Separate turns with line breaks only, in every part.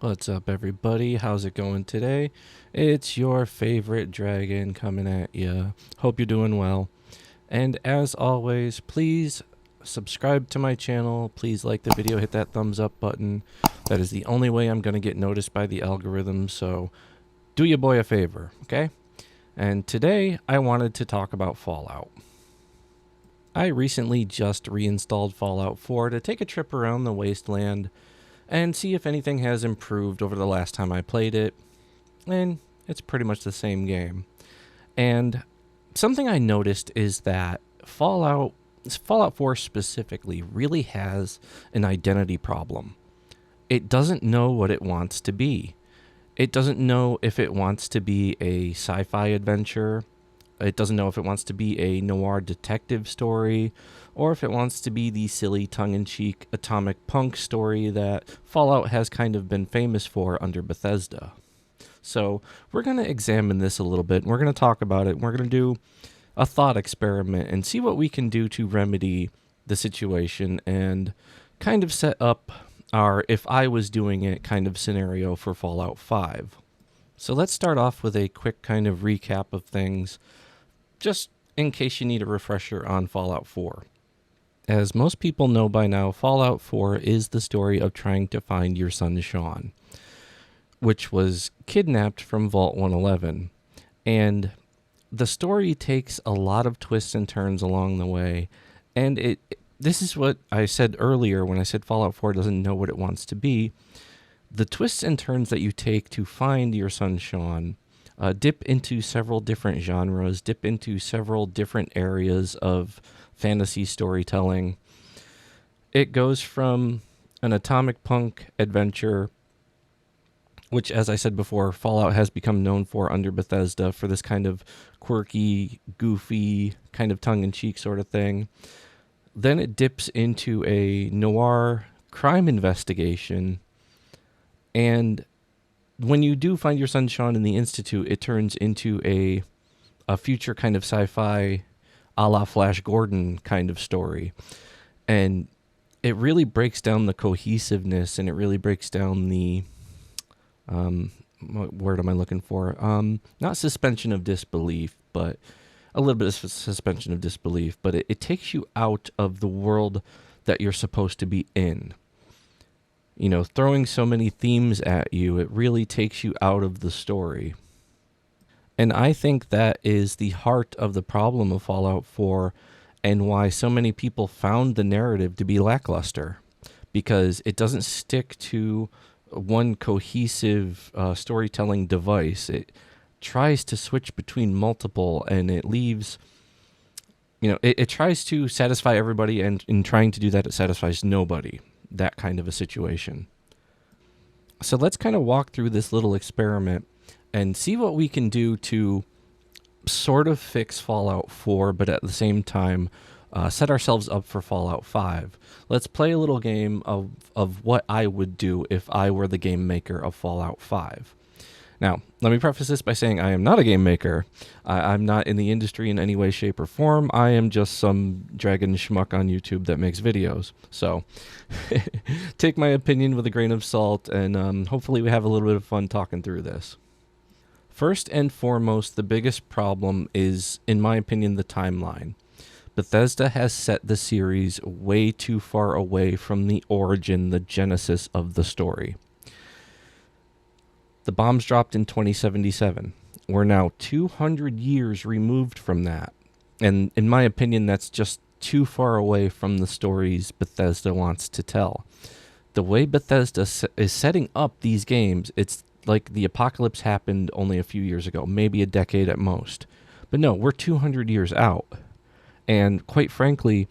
What's up, everybody? How's it going today? It's your favorite dragon coming at you. Hope you're doing well. And as always, please subscribe to my channel. Please like the video, hit that thumbs up button. That is the only way I'm going to get noticed by the algorithm, so do your boy a favor, okay? And today, I wanted to talk about Fallout. I recently just reinstalled Fallout 4 to take a trip around the wasteland and see if anything has improved over the last time I played it, and it's pretty much the same game. And something I noticed is that Fallout 4 specifically really has an identity problem. It doesn't know what it wants to be. It doesn't know if it wants to be a sci-fi adventure. It doesn't know if it wants to be a noir detective story, or if it wants to be the silly tongue-in-cheek atomic punk story that Fallout has kind of been famous for under Bethesda. So we're going to examine this a little bit. We're going to talk about it. We're going to do a thought experiment and see what we can do to remedy the situation and kind of set up our if I was doing it kind of scenario for Fallout 5. So let's start off with a quick kind of recap of things, just in case you need a refresher on Fallout 4. As most people know by now, Fallout 4 is the story of trying to find your son Sean, which was kidnapped from Vault 111. And the story takes a lot of twists and turns along the way, and this is what I said earlier when I said Fallout 4 doesn't know what it wants to be. The twists and turns that you take to find your son Sean dip into several different genres, dip into several different areas of fantasy storytelling. It goes from an atomic punk adventure, which, as I said before, Fallout has become known for under Bethesda, for this kind of quirky, goofy, kind of tongue-in-cheek sort of thing. Then it dips into a noir crime investigation, and when you do find your son Sean in the Institute, it turns into a future kind of sci-fi a la Flash Gordon kind of story. And it really breaks down the cohesiveness, and it really breaks down the what word am I looking for? Not suspension of disbelief, but a little bit of suspension of disbelief. But it takes you out of the world that you're supposed to be in. You know, throwing so many themes at you, it really takes you out of the story. And I think that is the heart of the problem of Fallout 4 and why so many people found the narrative to be lackluster, because it doesn't stick to one cohesive storytelling device. It tries to switch between multiple, and it leaves, it tries to satisfy everybody, and in trying to do that, it satisfies nobody. That kind of a situation. So let's kind of walk through this little experiment and see what we can do to sort of fix Fallout 4, but at the same time set ourselves up for Fallout 5. Let's play a little game of what I would do if I were the game maker of Fallout 5. Now, let me preface this by saying I am not a game maker. I'm not in the industry in any way, shape, or form. I am just some dragon schmuck on YouTube that makes videos. So take my opinion with a grain of salt, and hopefully we have a little bit of fun talking through this. First and foremost, the biggest problem is, in my opinion, the timeline. Bethesda has set the series way too far away from the origin, the genesis of the story. The bombs dropped in 2077. We're now 200 years removed from that. And in my opinion, that's just too far away from the stories Bethesda wants to tell. The way Bethesda is setting up these games, it's like the apocalypse happened only a few years ago, maybe a decade at most. But no, we're 200 years out. And quite frankly,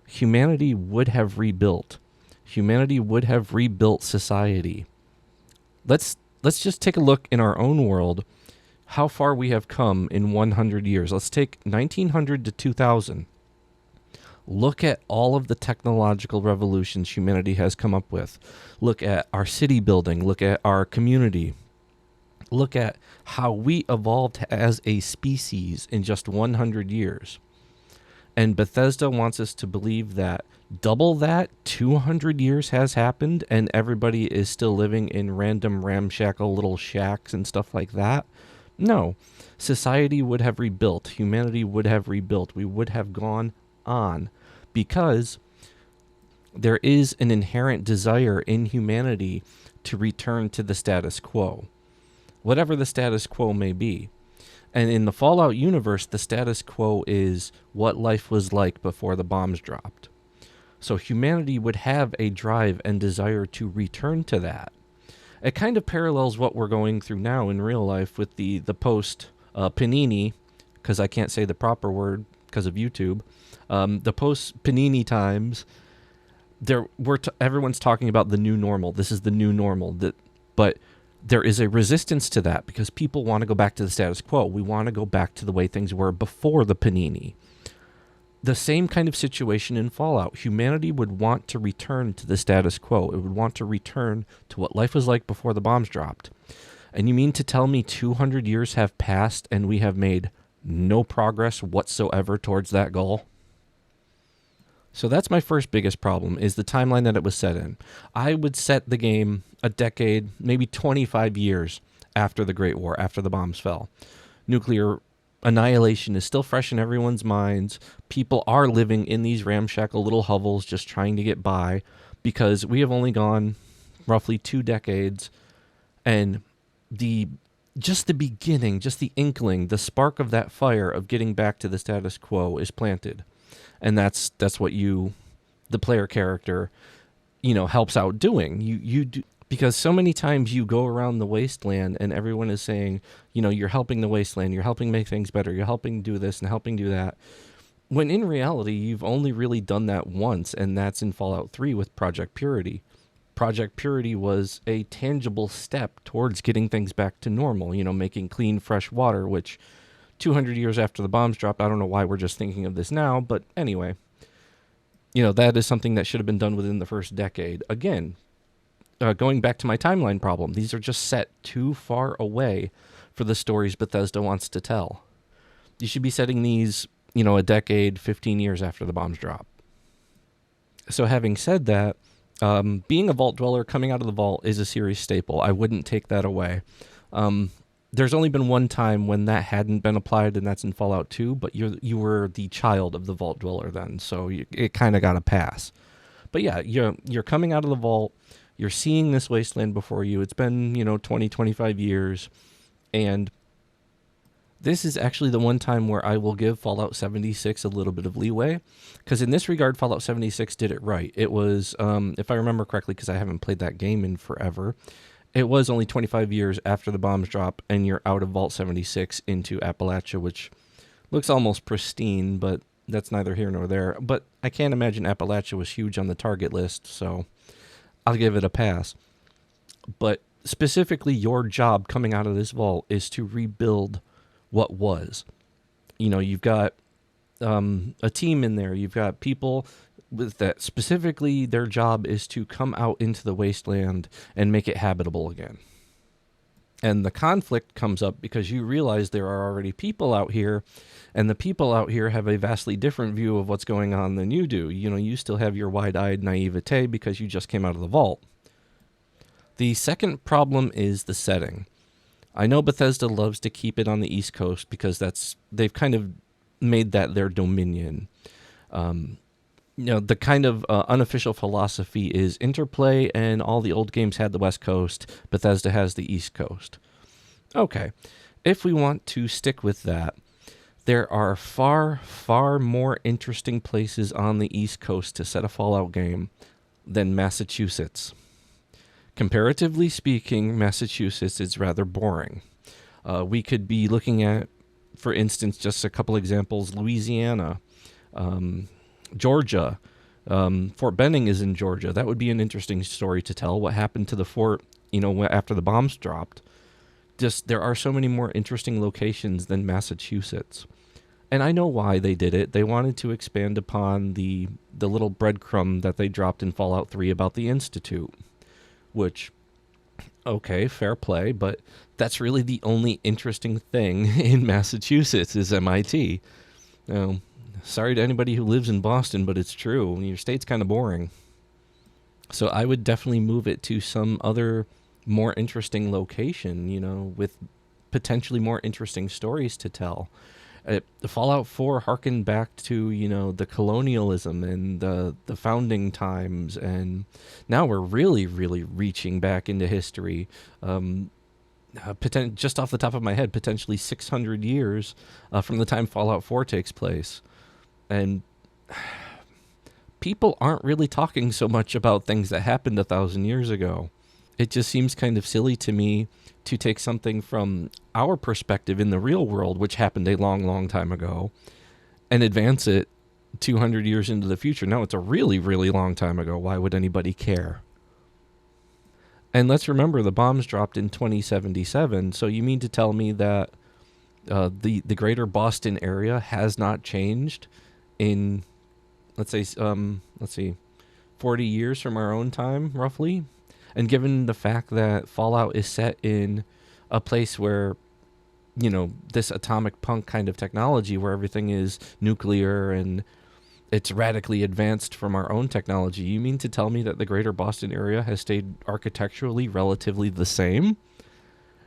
humanity would have rebuilt. Humanity would have rebuilt society. Let's just take a look in our own world, how far we have come in 100 years. Let's take 1900 to 2000. Look at all of the technological revolutions humanity has come up with. Look at our city building. Look at our community. Look at how we evolved as a species in just 100 years. And Bethesda wants us to believe that double that, 200 years has happened, and everybody is still living in random ramshackle little shacks and stuff like that. No. Society would have rebuilt. Humanity would have rebuilt. We would have gone on. Because there is an inherent desire in humanity to return to the status quo, whatever the status quo may be. And in the Fallout universe, the status quo is what life was like before the bombs dropped. So humanity would have a drive and desire to return to that. It kind of parallels what we're going through now in real life with the post Panini, because I can't say the proper word because of YouTube. The post Panini times, everyone's talking about the new normal. This is the new normal. But there is a resistance to that because people want to go back to the status quo. We want to go back to the way things were before the Panini. The same kind of situation in Fallout. Humanity would want to return to the status quo. It would want to return to what life was like before the bombs dropped. And you mean to tell me 200 years have passed and we have made no progress whatsoever towards that goal? So that's my first biggest problem, is the timeline that it was set in. I would set the game a decade, maybe 25 years after the Great War, after the bombs fell. Nuclear annihilation is still fresh in everyone's minds. People are living in these ramshackle little hovels just trying to get by because we have only gone roughly 2 decades, and just the beginning, just the inkling, the spark of that fire of getting back to the status quo is planted. And that's what the player character, helps out doing. You do, because so many times you go around the wasteland and everyone is saying, you're helping the wasteland, you're helping make things better, you're helping do this and helping do that. When in reality, you've only really done that once, and that's in Fallout 3 with Project Purity. Project Purity was a tangible step towards getting things back to normal, making clean, fresh water, which 200 years after the bombs dropped, I don't know why we're just thinking of this now, but anyway, that is something that should have been done within the first decade. Again, going back to my timeline problem, these are just set too far away for the stories Bethesda wants to tell. You should be setting these, a decade, 15 years after the bombs drop. So having said that, being a vault dweller coming out of the vault is a series staple. I wouldn't take that away. There's only been one time when that hadn't been applied, and that's in Fallout 2, but you were the child of the vault dweller then, so it kind of got a pass. But yeah, you're coming out of the vault, you're seeing this wasteland before you. It's been, 20, 25 years, and this is actually the one time where I will give Fallout 76 a little bit of leeway, because in this regard, Fallout 76 did it right. It was, if I remember correctly, because I haven't played that game in forever, it was only 25 years after the bombs drop, and you're out of Vault 76 into Appalachia, which looks almost pristine, but that's neither here nor there. But I can't imagine Appalachia was huge on the target list, so I'll give it a pass. But specifically, your job coming out of this vault is to rebuild what was. You've got a team in there. You've got people with that specifically their job is to come out into the wasteland and make it habitable again. And the conflict comes up because you realize there are already people out here, and the people out here have a vastly different view of what's going on than you do. You still have your wide-eyed naivete because you just came out of the vault. The second problem is the setting. I know Bethesda loves to keep it on the East Coast because they've kind of made that their dominion. The kind of unofficial philosophy is Interplay and all the old games had the West Coast, Bethesda has the East Coast. Okay, if we want to stick with that, there are far, far more interesting places on the East Coast to set a Fallout game than Massachusetts. Comparatively speaking, Massachusetts is rather boring. We could be looking at, for instance, just a couple examples, Louisiana, Georgia. Fort Benning is in Georgia. That would be an interesting story to tell. What happened to the fort, after the bombs dropped. Just there are so many more interesting locations than Massachusetts. And I know why they did it. They wanted to expand upon the little breadcrumb that they dropped in Fallout 3 about the Institute. Which, okay, fair play, but that's really the only interesting thing in Massachusetts is MIT. Sorry to anybody who lives in Boston, but it's true. Your state's kind of boring. So I would definitely move it to some other more interesting location, with potentially more interesting stories to tell. The Fallout 4 harkened back to, the colonialism and the founding times, and now we're really, really reaching back into history. Just off the top of my head, potentially 600 years from the time Fallout 4 takes place. And people aren't really talking so much about things that happened 1,000 years ago. It just seems kind of silly to me to take something from our perspective in the real world, which happened a long, long time ago, and advance it 200 years into the future. No, it's a really, really long time ago. Why would anybody care? And let's remember the bombs dropped in 2077. So you mean to tell me that the greater Boston area has not changed in, let's see, 40 years from our own time, roughly? And given the fact that Fallout is set in a place where, this atomic punk kind of technology where everything is nuclear and it's radically advanced from our own technology, you mean to tell me that the greater Boston area has stayed architecturally relatively the same?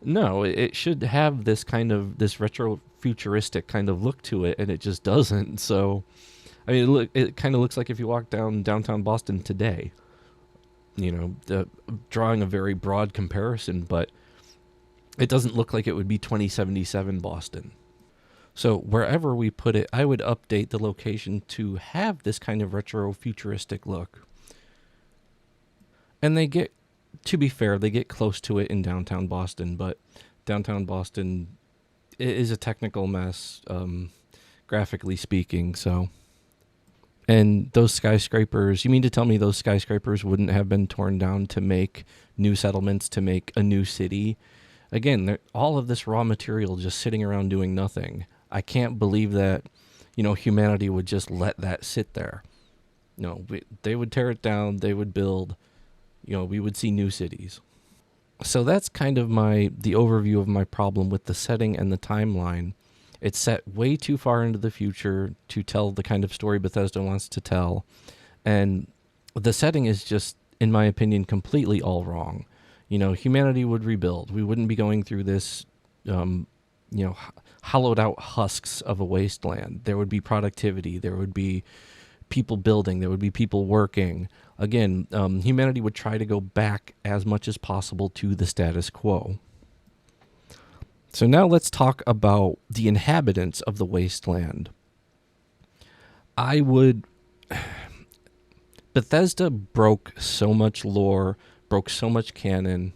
No, it should have this retro futuristic kind of look to it, and it just doesn't. So, I mean, it kind of looks like if you walk down downtown Boston today. Drawing a very broad comparison, but it doesn't look like it would be 2077 Boston. So wherever we put it, I would update the location to have this kind of retro futuristic look. And to be fair, they get close to it in downtown Boston, but downtown Boston is a technical mess, graphically speaking, so... And those skyscrapers, you mean to tell me those skyscrapers wouldn't have been torn down to make new settlements, to make a new city? Again, all of this raw material just sitting around doing nothing. I can't believe that, humanity would just let that sit there. No, they would tear it down, they would build, we would see new cities. So that's kind of the overview of my problem with the setting and the timeline. It's set way too far into the future to tell the kind of story Bethesda wants to tell. And the setting is just, in my opinion, completely all wrong. Humanity would rebuild. We wouldn't be going through this, hollowed out husks of a wasteland. There would be productivity. There would be people building. There would be people working. Again, humanity would try to go back as much as possible to the status quo. So now let's talk about the inhabitants of the wasteland. Bethesda broke so much lore, broke so much canon,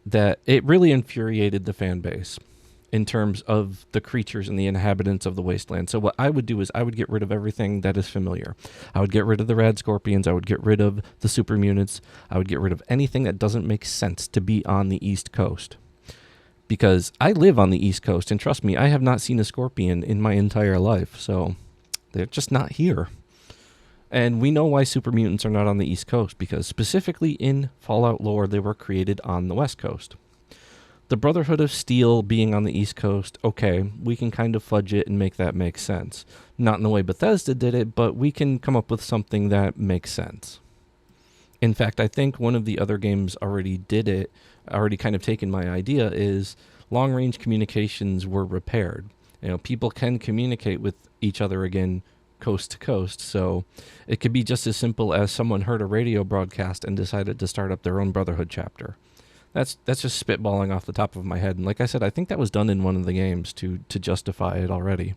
that it really infuriated the fan base in terms of the creatures and the inhabitants of the wasteland. So what I would do is I would get rid of everything that is familiar. I would get rid of the rad scorpions. I would get rid of the super mutants. I would get rid of anything that doesn't make sense to be on the East Coast. Because I live on the East Coast, and trust me, I have not seen a scorpion in my entire life, so they're just not here. And we know why super mutants are not on the East Coast, because specifically in Fallout lore, they were created on the West Coast. The Brotherhood of Steel being on the East Coast, okay, we can kind of fudge it and make that make sense. Not in the way Bethesda did it, but we can come up with something that makes sense. In fact, I think one of the other games already kind of taken my idea, is long-range communications were repaired. People can communicate with each other again coast to coast, so it could be just as simple as someone heard a radio broadcast and decided to start up their own Brotherhood chapter. That's just spitballing off the top of my head, and like I said, I think that was done in one of the games to justify it already.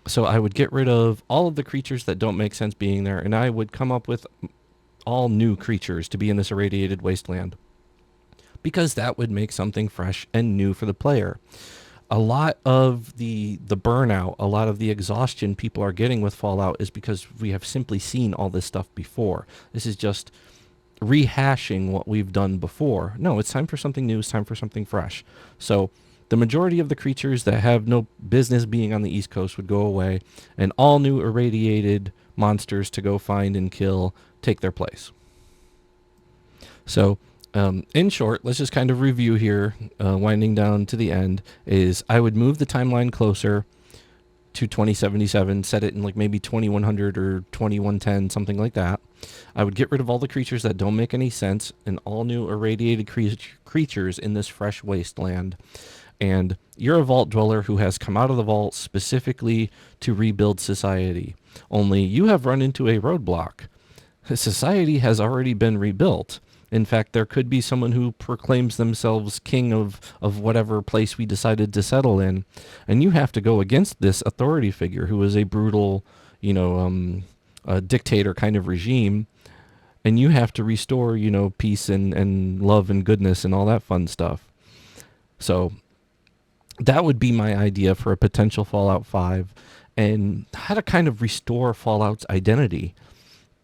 So I would get rid of all of the creatures that don't make sense being there, and I would come up with all new creatures to be in this irradiated wasteland, because that would make something fresh and new for the player. A lot of the burnout, a lot of the exhaustion people are getting with Fallout is because we have simply seen all this stuff before. This is just rehashing what we've done before. No, it's time for something new. It's time for something fresh. So the majority of the creatures that have no business being on the East Coast would go away, and all new irradiated monsters to go find and kill take their place. So, in short, let's just kind of review here, winding down to the end, is I would move the timeline closer to 2077, set it in like maybe 2100 or 2110, something like that. I would get rid of all the creatures that don't make any sense and all new irradiated creatures in this fresh wasteland. And you're a vault dweller who has come out of the vault specifically to rebuild society. Only you have run into a roadblock. Society has already been rebuilt. In fact, there could be someone who proclaims themselves king of whatever place we decided to settle in. And you have to go against this authority figure who is a brutal, a dictator kind of regime. And you have to restore, peace and love and goodness and all that fun stuff. So that would be my idea for a potential Fallout 5 and how to kind of restore Fallout's identity,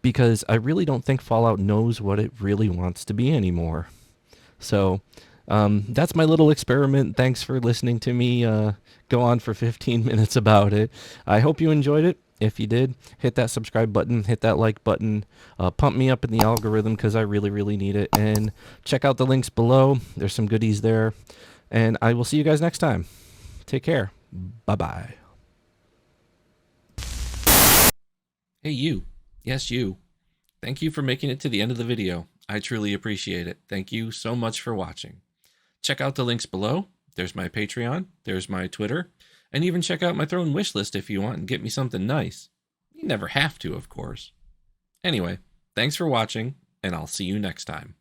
because I really don't think Fallout knows what it really wants to be anymore. So that's my little experiment. Thanks for listening to me go on for 15 minutes about it. I hope you enjoyed it. If you did, hit that subscribe button, hit that like button, pump me up in the algorithm because I really, really need it. And check out the links below. There's some goodies there. And I will see you guys next time. Take care. Bye-bye. Hey, you. Yes, you. Thank you for making it to the end of the video. I truly appreciate it. Thank you so much for watching. Check out the links below. There's my Patreon. There's my Twitter. And even check out my Throne wishlist if you want and get me something nice. You never have to, of course. Anyway, thanks for watching, and I'll see you next time.